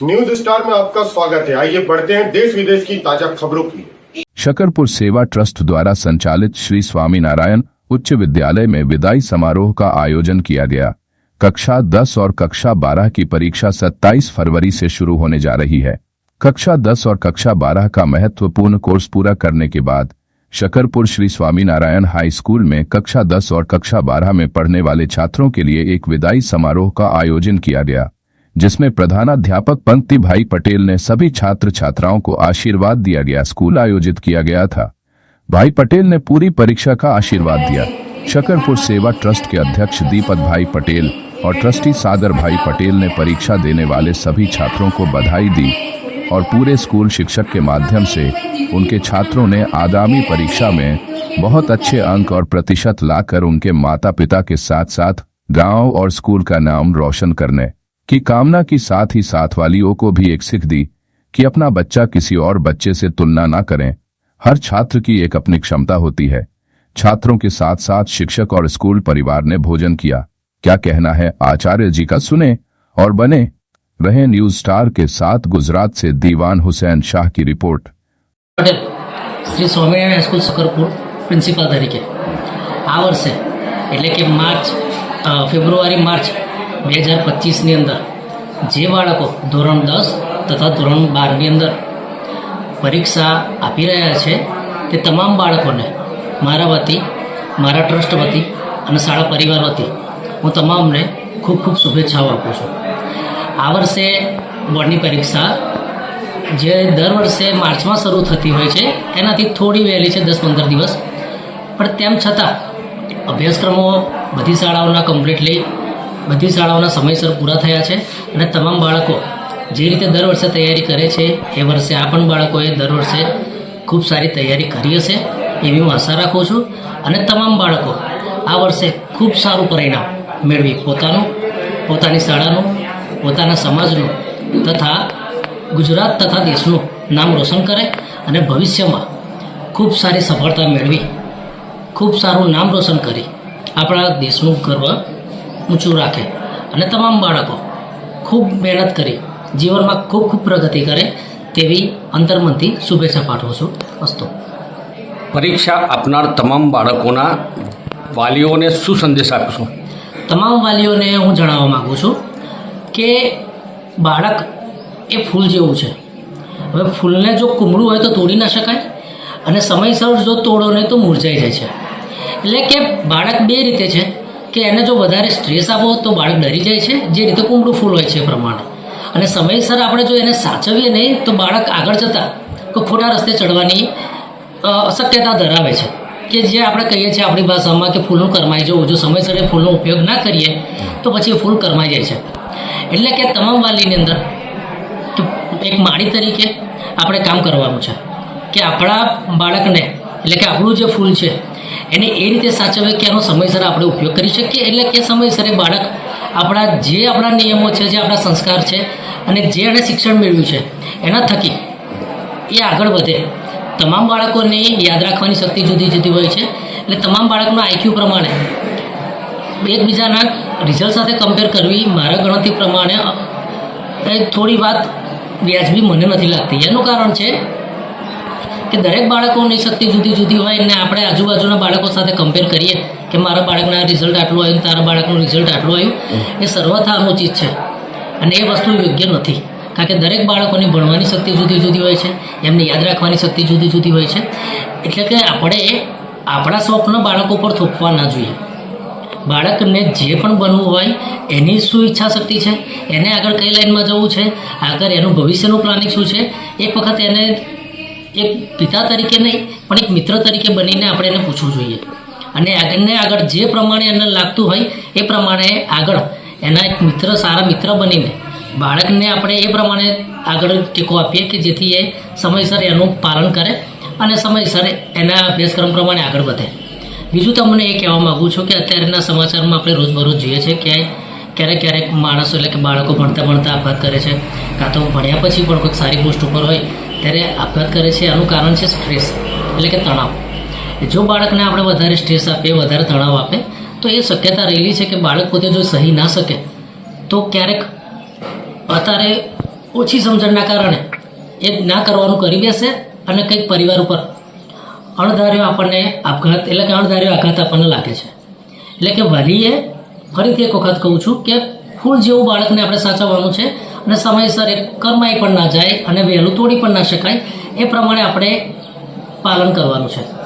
News star में आपका स्वागत है। आइए बढ़ते हैं देश विदेश की ताजा खबरों की। शकरपुर सेवा ट्रस्ट द्वारा संचालित श्री स्वामीनारायण उच्च विद्यालय में विदाई समारोह का आयोजन किया गया। कक्षा 10 और कक्षा 12 की परीक्षा 27 फरवरी से शुरू होने जा रही है। कक्षा 10 और कक्षा 12 का महत्वपूर्ण कोर्स पूरा करने के बाद शकरपुर श्री स्वामीनारायण हाई स्कूल में कक्षा 10 और कक्षा 12 में पढ़ने वाले छात्रों के लिए एक विदाई समारोह का आयोजन किया गया, जिसमें प्रधानाध्यापक पंक्ति भाई पटेल ने सभी छात्र छात्राओं को आशीर्वाद दिया गया। स्कूल आयोजित किया गया था। भाई पटेल ने पूरी परीक्षा का आशीर्वाद दिया। शकरपुर सेवा ट्रस्ट के अध्यक्ष दीपक भाई पटेल और ट्रस्टी सागर भाई पटेल ने परीक्षा देने वाले सभी छात्रों को बधाई दी और पूरे स्कूल शिक्षक के माध्यम से उनके छात्रों ने आगामी परीक्षा में बहुत अच्छे अंक और प्रतिशत लाकर उनके माता पिता के साथ साथ गांव और स्कूल का नाम रोशन करने की कामना की। साथ ही साथ वालियों को भी एक सीख दी कि अपना बच्चा किसी और बच्चे से तुलना न करें। हर छात्र की एक अपनी क्षमता होती है। छात्रों के साथ साथ शिक्षक और स्कूल परिवार ने भोजन किया। क्या कहना है आचार्य जी का, सुने और बने रहे न्यूज स्टार के साथ। गुजरात से दीवान हुसैन शाह की report. Shri Swaminarayan high school Shakarpur principal तरीके आ वर्षे એટલે કે ફેબ્રુઆરી માર્ચ 2025ની અંદર જે બાળકો ધોરણ 10 તથા ધોરણ 12ની અંદર પરીક્ષા આપી રહ્યા છે તે તમામ બાળકોને મારા વતી, મારા ટ્રસ્ટ વતી અને શાળા પરિવાર વતી હું તમામને ખૂબ ખૂબ શુભેચ્છાઓ આપું છું। આ વર્ષે બોર્ડની પરીક્ષા જે દર વર્ષે માર્ચમાં શરૂ થતી હોય છે એનાથી થોડી વહેલી છે, 10-15 દિવસ, પણ તેમ છતાં અભ્યાસક્રમો બધી શાળાઓના કમ્પ્લીટલી બધી શાળાઓના સમયસર પૂરા થયા છે અને તમામ બાળકો જે રીતે દર વર્ષે તૈયારી કરે છે એ વર્ષે આ પણ બાળકોએ દર વર્ષે ખૂબ સારી તૈયારી કરી હશે એવી હું આશા રાખું છું અને તમામ બાળકો આ વર્ષે ખૂબ સારું પરિણામ મેળવી પોતાની શાળાનું, પોતાના સમાજનું તથા ગુજરાત તથા દેશનું નામ રોશન કરે અને ભવિષ્યમાં ખૂબ સારી સફળતા મેળવી ખૂબ સારું નામ રોશન કરી આપણા દેશનું ગર્વ ઊંચું રાખે અને તમામ બાળકો ખૂબ મહેનત કરી જીવનમાં ખૂબ ખૂબ પ્રગતિ કરે તેવી અંતર્મનથી શુભેચ્છા પાઠવું છું। અસ્તુ। પરીક્ષા આપનાર તમામ બાળકોના વાલીઓને શું સંદેશ આપશો? તમામ વાલીઓને હું જણાવવા માગું છું કે બાળક એ ફૂલ જેવું છે। હવે ફૂલને જો કુમળું હોય તો તોડી ના શકાય અને સમયસર જો તોડો ને તો મુરઝાઈ જાય છે। એટલે કે બાળક બે રીતે છે કે એને જો વધારે સ્ટ્રેસ આપો તો બાળક ડરી જાય છે, જે રીતે કુમળું ફૂલ હોય છે એ પ્રમાણે, અને સમયસર આપણે જો એને સાચવીએ નહીં તો બાળક આગળ જતાં ખોટા રસ્તે ચડવાની શક્યતા ધરાવે છે કે જે આપણે કહીએ છીએ આપણી ભાષામાં કે ફૂલનું કરમાઈ જવું। જો સમયસર એ ફૂલનો ઉપયોગ ના કરીએ તો પછી એ ફૂલ કરમાઈ જાય છે। એટલે કે તમામ વાલીની અંદર એક માળી તરીકે આપણે કામ કરવાનું છે કે આપણા બાળકને એટલે કે આપણું જે ફૂલ છે એને એ રીતે સાચવે કે એનો સમયસર આપણે ઉપયોગ કરી શકીએ। એટલે કે સમયસર એ બાળક આપણા નિયમો છે, જે આપણા સંસ્કાર છે અને જે એણે શિક્ષણ મેળવ્યું છે એના થકી એ આગળ વધે। તમામ બાળકોની યાદ રાખવાની શક્તિ જુદી જુદી હોય છે। એટલે તમામ બાળકના આઈક્યુ પ્રમાણે એકબીજાના રિઝલ્ટ સાથે કમ્પેર કરવી મારા ગણતરી પ્રમાણે થોડી વાત વ્યાજબી મને નથી લાગતી। એનું કારણ છે કે દરેક બાળકોની શક્તિ જુદી જુદી હોય ને આપણે આજુબાજુના બાળકો સાથે કમ્પેર કરીએ કે મારા બાળકના રિઝલ્ટ આટલું આવ્યું, તારા બાળકનું રિઝલ્ટ આટલું આવ્યું, એ સર્વથા અનુચિત છે અને એ વસ્તુ યોગ્ય નથી। કારણ કે દરેક બાળકોની ભણવાની શક્તિ જુદી જુદી હોય છે, એમને યાદ રાખવાની શક્તિ જુદી જુદી હોય છે। એટલે કે આપણે આપણા સ્વપ્ન બાળકો પર થોપવા ના જોઈએ। બાળકને જે પણ બનવું હોય એની શું ઈચ્છા શક્તિ છે, એને આગળ કઈ લાઈનમાં જવું છે, આગળ એનું ભવિષ્યનું પ્લાનિંગ શું છે, એક વખત એને એક પિતા તરીકે નહીં પણ એક મિત્ર તરીકે બનીને આપણે એને પૂછવું જોઈએ અને આગળ જે પ્રમાણે એને લાગતું હોય એ પ્રમાણે આગળ એના એક સારા મિત્ર બનીને બાળકને આપણે એ પ્રમાણે આગળ ટેકો આપીએ કે જેથી એ સમયસર એનું પાલન કરે અને સમયસર એના અભ્યાસક્રમ પ્રમાણે આગળ વધે। બીજું તમને એ કહેવા માગું છું કે અત્યારના સમાચારમાં આપણે રોજબરોજ જોઈએ છે કે ક્યારેક માણસો એટલે કે બાળકો ભણતા આપઘાત કરે છે, કાં તો ભણ્યા પછી પણ કોઈક સારી પોસ્ટ ઉપર હોય ત્યારે આપઘાત કરે છે। આનું કારણ છે સ્ટ્રેસ એટલે કે તણાવ। જો બાળકને આપણે વધારે સ્ટ્રેસ આપીએ, વધારે તણાવ આપે તો એ શક્યતા રહેલી છે કે બાળક પોતે જો સહી ના શકે તો ક્યારેક અત્યારે ઓછી સમજણના કારણે એ ના કરવાનું કરી બેસે અને કંઈક પરિવાર ઉપર અણધાર્યો આપણને આપઘાત એટલે કે અણધાર્યો આઘાત આપણને લાગે છે. એટલે કે વાલીએ ફરીથી એક વખત કહું છું કે ફૂલ જેવું બાળકને આપણે સાચવવાનું છે અને સમયસર એ કરમાઈ પણ ના જાય અને વહેલું તોડી પણ ના શકાય એ પ્રમાણે આપણે પાલન કરવાનું છે.